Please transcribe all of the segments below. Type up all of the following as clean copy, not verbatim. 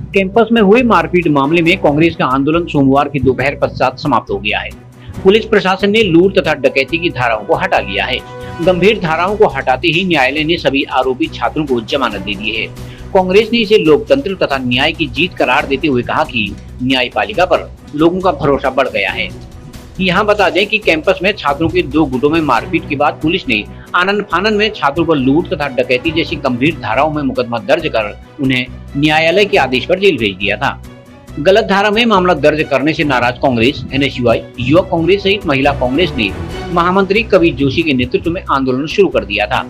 Campus में हुए मारपीट मामले में कांग्रेस का आंदोलन सोमवार की दोपहर पश्चात समाप्त हो गया है। पुलिस प्रशासन ने लूट तथा डकैती की धाराओं को हटा लिया है। गंभीर धाराओं को हटाते ही न्यायालय ने सभी आरोपी छात्रों को जमानत दे दी है। कांग्रेस ने इसे लोकतंत्र तथा न्याय की जीत करार देते हुए कहा कि न्यायपालिका पर लोगों का भरोसा बढ़ गया है। यहाँ बता दें कि कैंपस में छात्रों के दो गुटों में मारपीट के बाद पुलिस ने आनन फानन में छात्रों पर लूट तथा डकैती जैसी गंभीर धाराओं में मुकदमा दर्ज कर उन्हें न्यायालय के आदेश पर जेल भेज दिया था। गलत धारा में मामला दर्ज करने से नाराज कांग्रेस, एनएसयूआई, युवा कांग्रेस सहित महिला कांग्रेस ने महामंत्री कविर जोशी के नेतृत्व में आंदोलन शुरू कर दिया था।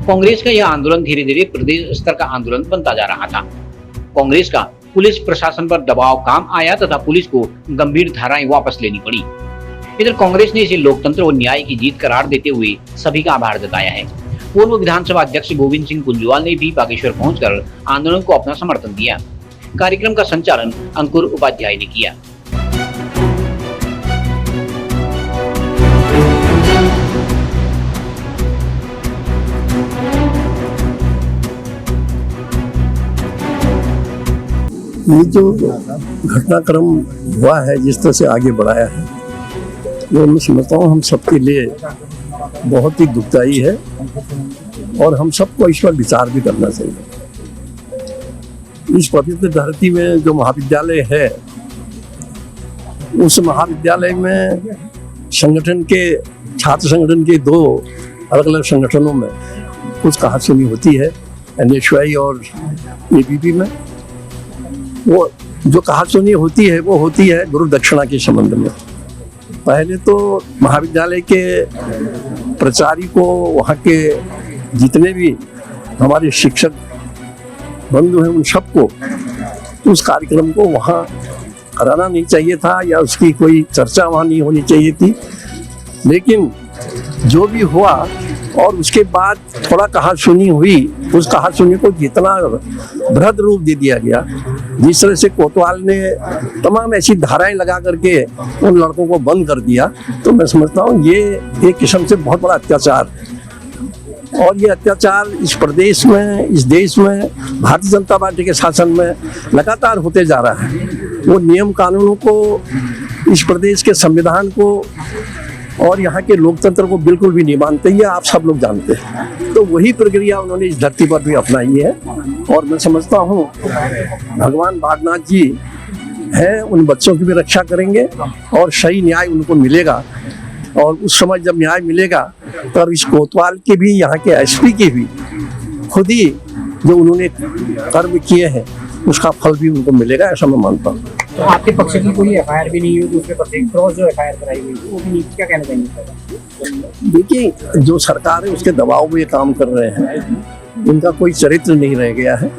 कांग्रेस का यह आंदोलन धीरे धीरे प्रदेश स्तर का आंदोलन बनता जा रहा था। कांग्रेस का पुलिस प्रशासन पर दबाव काम आया तथा पुलिस को गंभीर धाराएं वापस लेनी पड़ी। इधर कांग्रेस ने इसे लोकतंत्र और न्याय की जीत करार देते हुए सभी का आभार जताया है। पूर्व विधानसभा अध्यक्ष गोविंद सिंह कुंजवाल ने भी बागेश्वर पहुंचकर आंदोलन को अपना समर्थन दिया। कार्यक्रम का संचालन अंकुर उपाध्याय ने किया। ये जो घटनाक्रम हुआ है, जिस तरह से आगे बढ़ाया है, वो मैं समझता हूँ हम सबके लिए बहुत ही दुखदायी है और हम सबको इस पर विचार भी करना चाहिए। इस पवित्र धरती में जो महाविद्यालय है, उस महाविद्यालय में संगठन के छात्र संगठन के दो अलग अलग संगठनों में कुछ कहासुनी होती है, एनएसयूआई और एबीपी में। वो जो कहासुनी होती है वो होती है गुरु दक्षिणा के संबंध में। पहले तो महाविद्यालय के प्राचार्य को, वहाँ के जितने भी हमारे शिक्षक बंधु हैं, उन सबको उस कार्यक्रम को वहाँ कराना नहीं चाहिए था या उसकी कोई चर्चा वहाँ नहीं होनी चाहिए थी। लेकिन जो भी हुआ और उसके बाद थोड़ा कहासुनी हुई, उस कहासुनी को जितना बृहद रूप दे दिया गया, जिस तरह से कोतवाल ने तमाम ऐसी धाराएं लगा करके उन लड़कों को बंद कर दिया, तो मैं समझता हूँ ये एक किस्म से बहुत बड़ा अत्याचार है। और ये अत्याचार इस प्रदेश में, इस देश में भारतीय जनता पार्टी के शासन में लगातार होते जा रहा है। वो नियम कानूनों को, इस प्रदेश के संविधान को और यहाँ के लोकतंत्र को बिल्कुल भी नहीं मानते, ये आप सब लोग जानते हैं। तो वही प्रक्रिया उन्होंने इस धरती पर भी अपनाई है और मैं समझता हूँ भगवान बागनाथ जी हैं, उन बच्चों की भी रक्षा करेंगे और सही न्याय उनको मिलेगा। और उस समय जब न्याय मिलेगा तब इस कोतवाल के भी, यहाँ के एसपी के भी खुद ही जो उन्होंने कर्म किए हैं उसका फल भी उनको मिलेगा, ऐसा मैं मानता हूँ। तो आपके पक्ष की कोई एफआईआर भी नहीं हुई, दूसरे पक्ष की क्रॉस जो एफआईआर कराई हुई वो भी नहीं, क्या कहना चाहेंगे? देखिए, जो सरकार है उसके दबाव में ये काम कर रहे हैं, इनका कोई चरित्र नहीं रह गया है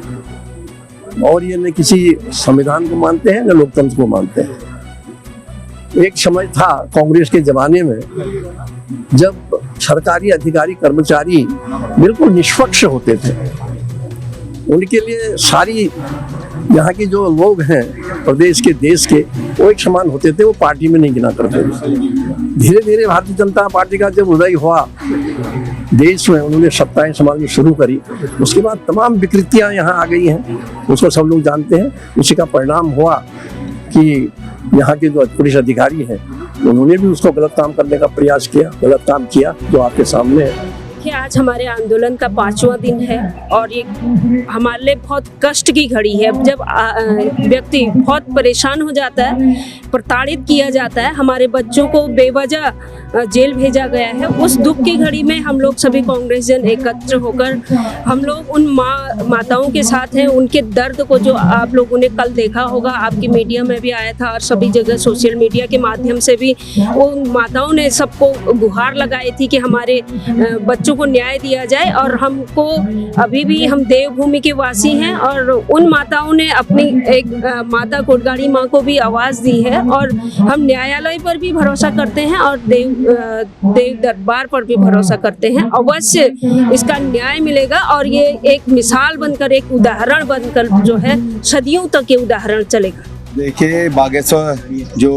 और ये न किसी संविधान को मानते हैं न लोकतंत्र को मानते हैं। एक समय था कांग्रेस के जमाने में जब सरकारी अधिकारी कर्मचारी बिल्कुल निष्पक्ष होते थे, उनके लिए सारी यहाँ के जो लोग हैं प्रदेश के, देश के, वो एक समान होते थे, वो पार्टी में नहीं गिना करते थे। धीरे धीरे भारतीय जनता पार्टी का जब उदय हुआ देश में, उन्होंने सत्ताएं संभालनी शुरू करी, उसके बाद तमाम विकृतियां यहाँ आ गई हैं, उसको सब लोग जानते हैं। उसी का परिणाम हुआ कि यहाँ के जो पुलिस अधिकारी हैं उन्होंने भी उसको गलत काम करने का प्रयास किया, गलत काम किया, जो आपके सामने है। आज हमारे आंदोलन का 5वां दिन है और ये हमारे लिए बहुत कष्ट की घड़ी है। जब व्यक्ति बहुत परेशान हो जाता है, प्रताड़ित किया जाता है, हमारे बच्चों को बेवजह जेल भेजा गया है, उस दुख की घड़ी में हम लोग सभी कांग्रेस जन एकत्र होकर हम लोग उन माताओं के साथ हैं। उनके दर्द को, जो आप लोगों ने कल देखा होगा, आपकी मीडिया में भी आया था और सभी जगह सोशल मीडिया के माध्यम से भी उन माताओं ने सबको गुहार लगाई थी कि हमारे बच्चों को न्याय दिया जाए। और हमको अभी भी, हम देवभूमि के वासी हैं और उन माताओं ने अपनी एक माता कोटगाड़ी माँ को भी आवाज़ दी है और हम न्यायालय पर भी भरोसा करते हैं और देव दरबार पर भी भरोसा करते हैं। अवश्य इसका न्याय मिलेगा और ये एक मिसाल बनकर, एक उदाहरण बनकर जो है सदियों तक ये उदाहरण चलेगा। देखिए, बागेश्वर जो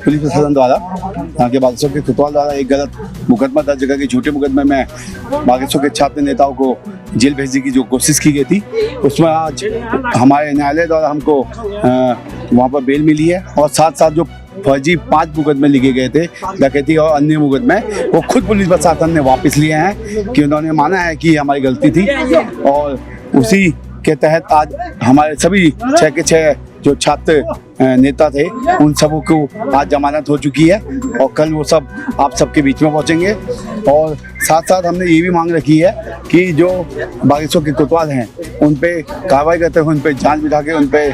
पुलिस प्रशासन द्वारा यहाँ के बागेश्वर के कोतवाल द्वारा एक गलत मुकदमा दर्ज करके झूठे मुकदमे में बागेश्वर के छात्र नेताओं को जेल भेजने की जो कोशिश की गई थी, उसमें आज हमारे न्यायालय द्वारा हमको वहाँ पर बेल मिली है। और साथ साथ जो फर्जी 5 मुकदमे लिखे गए थे, डकैती और अन्य मुकदमे, वो खुद पुलिस प्रशासन ने वापस लिए हैं कि उन्होंने माना है कि हमारी गलती थी। और उसी के तहत आज हमारे सभी 6 के 6 जो छात्र नेता थे, उन सबों को आज जमानत हो चुकी है और कल वो सब आप सबके बीच में पहुंचेंगे। और साथ साथ हमने ये भी मांग रखी है कि जो बागेश्वर के कोतवाल हैं, उन पे कार्रवाई करते हुए, उन पे जांच बिठा के, उन पे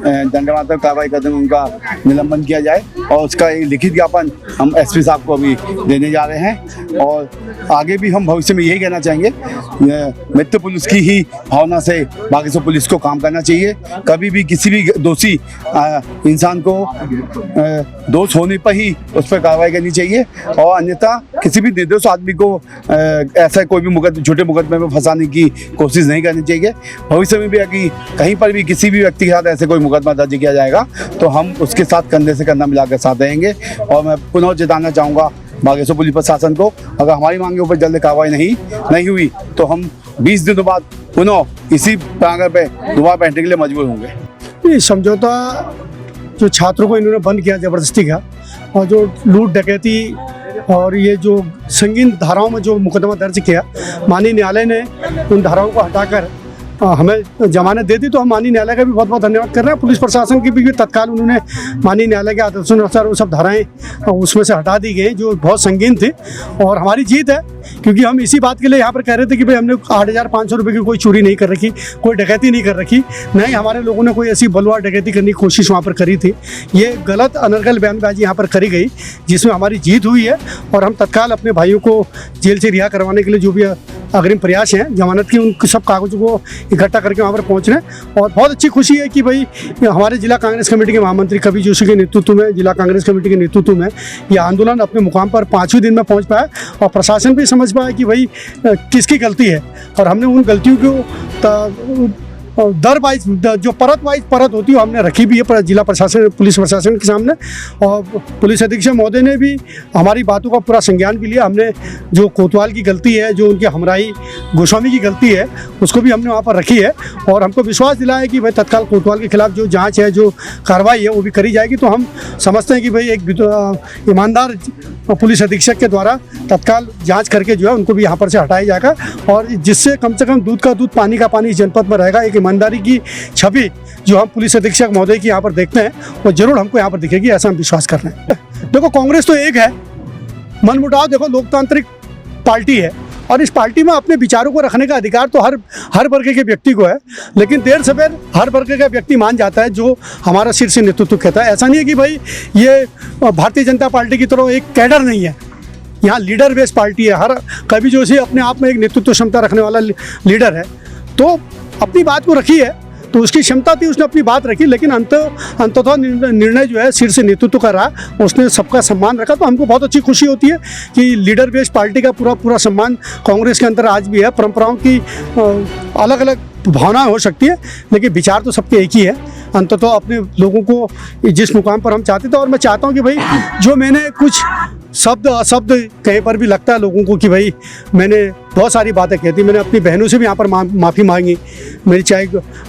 दंडात्मक कार्रवाई करते हुए उनका निलंबन किया जाए। और उसका एक लिखित ज्ञापन हम एसपी साहब को अभी देने जा रहे हैं। और आगे भी हम भविष्य में यही कहना चाहेंगे, मित्र पुलिस की ही भावना से बागेश्वर पुलिस को काम करना चाहिए। कभी भी किसी भी दोषी इंसान को दोष होने पर ही उस पर कार्रवाई करनी चाहिए, और अन्यथा किसी भी निर्दोष आदमी को ऐसा कोई भी झूठे मुकदमे में फंसाने की कोशिश नहीं करनी चाहिए। भविष्य में भी अगर कहीं पर भी किसी भी व्यक्ति के साथ ऐसे कोई मुकदमा दर्ज किया जाएगा तो हम उसके साथ कंधे से कंधा मिलाकर साथ देंगे। और मैं पुनः चेताना चाहूँगा बागेश्वर पुलिस प्रशासन को, अगर हमारी मांग के ऊपर जल्द कार्रवाई नहीं हुई तो हम 20 दिनों बाद पुनः इसी प्रांगण पे दोबारा बैठने के लिए मजबूर होंगे। ये समझौता जो छात्रों को इन्होंने बंद किया ज़बरदस्ती का, और जो लूट डकैती और ये जो संगीन धाराओं में जो मुकदमा दर्ज किया, माननीय न्यायालय ने उन धाराओं को हटाकर हमें जमानत दे दी। तो हम माननीय न्यायालय का भी बहुत बहुत धन्यवाद कर रहे हैं। पुलिस प्रशासन की भी तत्काल उन्होंने माननीय न्यायालय के आदेशानुसार वो सब धाराएं उसमें से हटा दी गई जो बहुत संगीन थी। और हमारी जीत है, क्योंकि हम इसी बात के लिए यहाँ पर कह रहे थे कि भाई हमने 8,500 रुपये की कोई चोरी नहीं कर रखी, कोई डकैती नहीं कर रखी, नहीं हमारे लोगों ने कोई ऐसी बलुआ डकैती करने की कोशिश वहाँ पर करी थी। ये गलत अनर्गल बयानबाजी यहाँ पर करी गई, जिसमें हमारी जीत हुई है। और हम तत्काल अपने भाइयों को जेल से रिहा करवाने के लिए जो भी अग्रिम प्रयास हैं जमानत की, उन सब कागज़ों को इकट्ठा करके वहाँ पर पहुँच रहे हैं। और बहुत अच्छी खुशी है कि भाई हमारे जिला कांग्रेस कमेटी के महामंत्री कवि जोशी के नेतृत्व में, जिला कांग्रेस कमेटी के नेतृत्व में ये आंदोलन अपने मुकाम पर 5वें दिन में पहुँच पाया, और प्रशासन भी समझ पाया कि भाई किसकी गलती है। और हमने उन गलतियों को दर वाइज, जो परत वाइज परत होती है, हमने रखी भी है जिला प्रशासन, पुलिस प्रशासन के सामने। और पुलिस अधीक्षक महोदय ने भी हमारी बातों का पूरा संज्ञान भी लिया। हमने जो कोतवाल की गलती है, जो उनके हमराई गोस्वामी की गलती है, उसको भी हमने वहाँ पर रखी है। और हमको विश्वास दिलाया कि भाई तत्काल कोतवाल के खिलाफ जो जाँच है, जो कार्रवाई है, वो भी करी जाएगी। तो हम समझते हैं कि भाई एक ईमानदार पुलिस अधीक्षक के द्वारा तत्काल जांच करके जो है उनको भी यहाँ पर से हटाया जाएगा, और जिससे कम से कम दूध का दूध पानी का पानी जनपद में रहेगा। एक ईमानदारी की छवि जो हम पुलिस अधीक्षक महोदय की यहाँ पर देखते हैं, वो जरूर हमको यहाँ पर दिखेगी, ऐसा हम विश्वास कर रहे हैं। देखो, कांग्रेस तो एक है, मनमुटाव देखो लोकतांत्रिक पार्टी है, और इस पार्टी में अपने विचारों को रखने का अधिकार तो हर वर्ग के व्यक्ति को है। लेकिन देर सवेर हर वर्ग का व्यक्ति मान जाता है जो हमारा शीर्ष नेतृत्व कहता है। ऐसा नहीं है कि भाई ये भारतीय जनता पार्टी की तरह एक कैडर नहीं है, यहाँ लीडर बेस्ड पार्टी है। हर कवि जोशी अपने आप में एक नेतृत्व क्षमता रखने वाला लीडर है, तो अपनी बात को रखी है, तो उसकी क्षमता थी, उसने अपनी बात रखी। लेकिन अंततः निर्णय जो है शीर्ष नेतृत्व का रहा, उसने सबका सम्मान रखा। तो हमको बहुत अच्छी खुशी होती है कि लीडर बेस्ड पार्टी का पूरा सम्मान कांग्रेस के अंदर आज भी है। परंपराओं की अलग अलग भावनाएं हो सकती है, लेकिन विचार तो सबके एक ही है। अंततः अपने लोगों को जिस मुकाम पर हम चाहते थे, और मैं चाहता हूँ कि भाई जो मैंने कुछ शब्द अशब्द कहीं पर भी लगता है लोगों को कि भाई मैंने बहुत सारी बातें कहती, मैंने अपनी बहनों से भी यहाँ पर माफ़ी मांगी। मेरी चाहे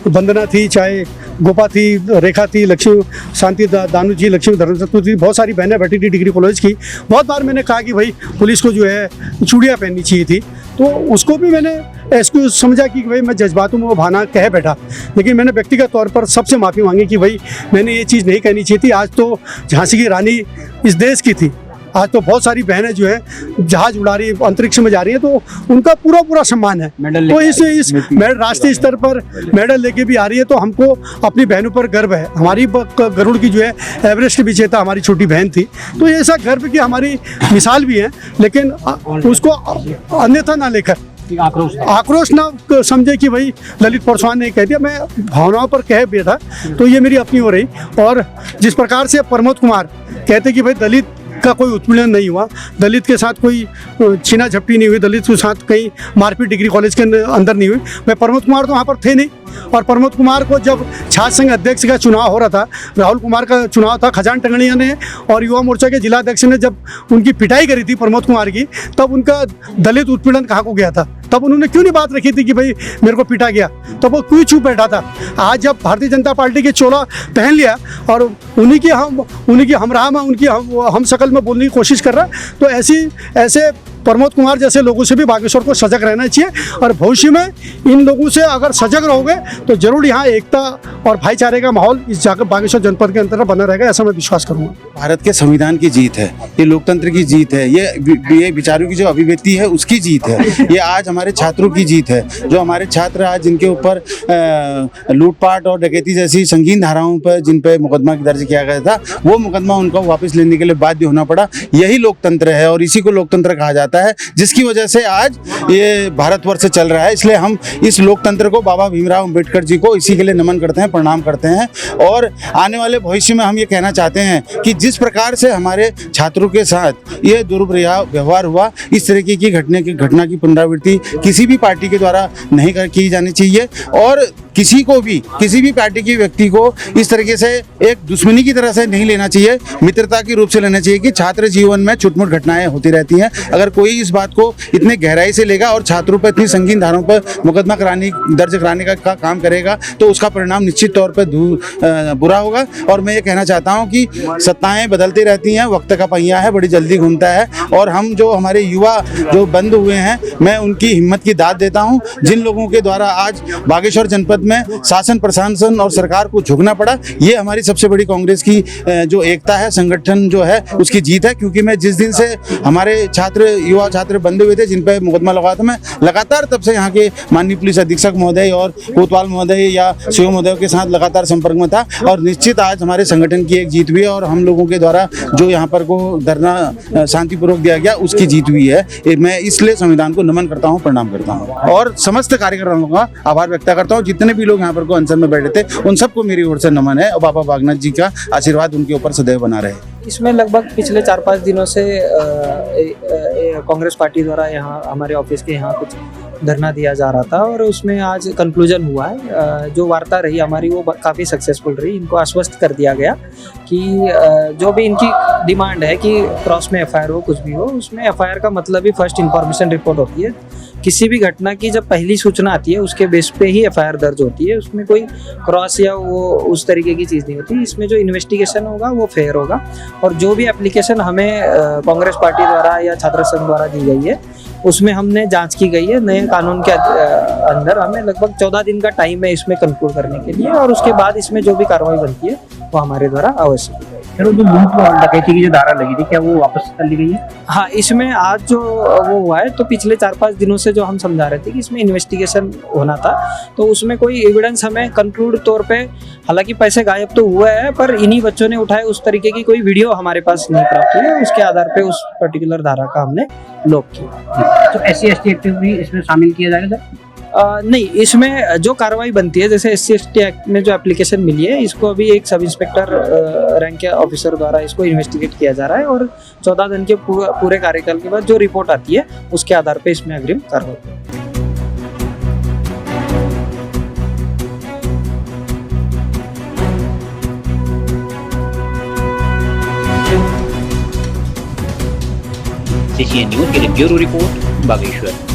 वंदना थी, चाहे गोपा थी, रेखा थी, लक्ष्मी शांति दानू जी, लक्ष्मी धर्मसत्व थी, बहुत सारी बहनें बैठी थी डिग्री कॉलेज की। बहुत बार मैंने कहा कि भाई पुलिस को जो है चूड़ियाँ पहननी चाहिए थी, तो उसको भी मैंने एक्सक्यूज समझा कि भाई मैं जज्बातों में वो भाना कह बैठा। लेकिन मैंने व्यक्तिगत तौर पर सबसे माफ़ी मांगी कि भाई मैंने ये चीज़ नहीं कहनी चाहिए थी। आज तो झांसी की रानी इस देश की थी, आज तो बहुत सारी बहनें जो है जहाज उड़ा रही है, अंतरिक्ष में जा रही है, तो उनका पूरा सम्मान है। तो इस राष्ट्रीय स्तर पर मेडल लेके भी आ रही है, तो हमको अपनी बहनों पर गर्व है। हमारी गरुड़ की जो है एवरेस्ट विजेता हमारी छोटी बहन थी, तो ये ऐसा गर्व की हमारी मिसाल भी है। लेकिन उसको अन्यथा ना लेकर, आक्रोश ना समझे कि भाई ललित पासवान ने कह दिया, मैं भावनाओं पर कह बैठा, तो ये मेरी अपनी हो रही। और जिस प्रकार से प्रमोद कुमार कहते कि भाई दलित का कोई उत्पीड़न नहीं हुआ, दलित के साथ कोई छीना झपटी नहीं हुई, दलित के साथ कहीं मारपीट डिग्री कॉलेज के अंदर नहीं हुई। मैं प्रमोद कुमार तो वहाँ पर थे नहीं, और प्रमोद कुमार को जब छात्र संघ अध्यक्ष का चुनाव हो रहा था, राहुल कुमार का चुनाव था, खजान टंगड़िया ने और युवा मोर्चा के जिला अध्यक्ष ने जब उनकी पिटाई करी थी प्रमोद कुमार की, तब उनका दलित उत्पीड़न कहाँ को गया था? तब उन्होंने क्यों नहीं बात रखी थी कि भाई मेरे को पिटा गया? तब वो क्यों चुप बैठा था? आज जब भारतीय जनता पार्टी के चोला पहन लिया और उन्हीं की हमराह में उनकी हम शकल में बोलने की कोशिश कर रहा है, तो ऐसे प्रमोद कुमार जैसे लोगों से भी बागेश्वर को सजग रहना चाहिए। और भविष्य में इन लोगों से अगर सजग रहोगे तो जरूर यहाँ एकता और भाईचारे का माहौल इस बागेश्वर जनपद के अंतर्गत बना रहेगा, ऐसा मैं विश्वास करूँगा। भारत के संविधान की जीत है, ये लोकतंत्र की जीत है, ये विचारों की जो अभिव्यक्ति है उसकी जीत है, ये आज हमारे छात्रों की जीत है। जो हमारे छात्र आज जिनके ऊपर लूटपाट और डकैती जैसी संगीन धाराओं पर जिन पे मुकदमा दर्ज किया गया था, वो मुकदमा उनको वापस लेने के लिए बाध्य होना पड़ा। यही लोकतंत्र है और इसी को लोकतंत्र कहा जाता है, जिसकी वजह से आज ये भारतवर्ष चल रहा है। इसलिए हम इस लोकतंत्र को, बाबा भीमराव अंबेडकर जी को इसी के लिए नमन करते हैं, प्रणाम करते हैं। और आने वाले भविष्य में हम ये कहना चाहते हैं कि जिस प्रकार से हमारे छात्रों के साथ ये दुर्व्यवहार हुआ, इस तरीके की घटना की पुनरावृत्ति किसी भी पार्टी के द्वारा नहीं की जानी चाहिए। और किसी भी पार्टी के व्यक्ति को इस तरीके से एक दुश्मनी की तरह से नहीं लेना चाहिए, मित्रता के रूप से लेना चाहिए कि छात्र जीवन में छुटमुट घटनाएं होती रहती हैं। अगर कोई इस बात को इतने गहराई से लेगा और छात्रों पर इतनी संगीन धाराओं पर मुकदमा दर्ज कराने का काम करेगा, तो उसका परिणाम निश्चित तौर पर बुरा होगा। और मैं ये कहना चाहता हूँ कि सत्ताएं बदलती रहती हैं, वक्त का पहिया है, बड़ी जल्दी घूमता है। और हम जो हमारे युवा जो बंद हुए हैं, मैं उनकी हिम्मत की दाद देता हूँ। जिन लोगों के द्वारा आज बागेश्वर जनपद में शासन, प्रशासन और सरकार को झुकना पड़ा, ये हमारी सबसे बड़ी कांग्रेस की जो एकता है, संगठन जो है, उसकी जीत है। क्योंकि मैं जिस दिन से हमारे युवा छात्र बंधे हुए थे, जिन पे मुकदमा लगा था, मैं लगातार तब से यहाँ के माननीय पुलिस अधीक्षक महोदय और कोतवाल महोदय या सीओ महोदय के साथ लगातार संपर्क में था। और निश्चित आज हमारे संगठन की एक जीत हुई है और हम लोगों के द्वारा जो यहाँ पर को धरना शांतिपूर्वक दिया गया, उसकी जीत हुई है। मैं इसलिए संविधान को नमन करता हूँ, प्रणाम करता हूँ और समस्त कार्यकर्ताओं का आभार व्यक्त करता हूँ। जितने भी लोग यहाँ पर को अनशन में बैठे थे, उन सबको मेरी ओर से नमन है और बाबा बागनाथ जी का आशीर्वाद उनके ऊपर सदैव बना रहे। इसमें लगभग पिछले 4-5 दिनों से कांग्रेस पार्टी द्वारा यहाँ हमारे ऑफिस के यहाँ कुछ धरना दिया जा रहा था और उसमें आज कंक्लूजन हुआ है। जो वार्ता रही हमारी वो काफ़ी सक्सेसफुल रही। इनको आश्वस्त कर दिया गया कि जो भी इनकी डिमांड है कि क्रॉस में एफआईआर हो, कुछ भी हो, उसमें एफआईआर का मतलब ही फर्स्ट इंफॉर्मेशन रिपोर्ट होती है। किसी भी घटना की जब पहली सूचना आती है उसके बेस पे ही एफआईआर दर्ज होती है, उसमें कोई क्रॉस या वो उस तरीके की चीज़ नहीं होती। इसमें जो इन्वेस्टिगेशन होगा वो फेयर होगा और जो भी एप्लीकेशन हमें कांग्रेस पार्टी द्वारा या छात्र संघ द्वारा दी गई है उसमें हमने जांच की गई है। नए कानून के अंदर हमें लगभग 14 दिन का टाइम है इसमें कंक्लूड करने के लिए और उसके बाद इसमें जो भी कार्रवाई बनती है वो हमारे द्वारा अवश्य की जाएगी। जो लूट और डकैती की जो धारा लगी थी, क्या वो वापस कर ली गई है? हाँ, इसमें आज जो वो हुआ है, तो पिछले 4-5 दिनों से जो हम समझा रहे थे कि इसमें इन्वेस्टिगेशन होना था, तो उसमें कोई एविडेंस हमें कंक्लूड तौर पे, हालांकि पैसे गायब तो हुए हैं पर इन्हीं बच्चों ने उठाए, उस तरीके की कोई वीडियो हमारे पास नहीं प्राप्त हुई है। उसके आधार पे उस पर्टिकुलर धारा का हमने लॉक किया। तो SC/ST एक्ट भी इसमें शामिल किया जाएगा सर? नहीं, इसमें जो कार्रवाई बनती है, जैसे SC/ST एक्ट में जो एप्लीकेशन मिली है, इसको अभी एक सब इंस्पेक्टर रैंक के ऑफिसर द्वारा इसको इन्वेस्टिगेट किया जा रहा है और 14 दिन के पूरे कार्यकाल के बाद जो रिपोर्ट आती है उसके आधार पे इसमें अग्रिम कार्रवाई। CCN न्यूज के लिए ब्यूरो रिपोर्ट, बागेश्वर।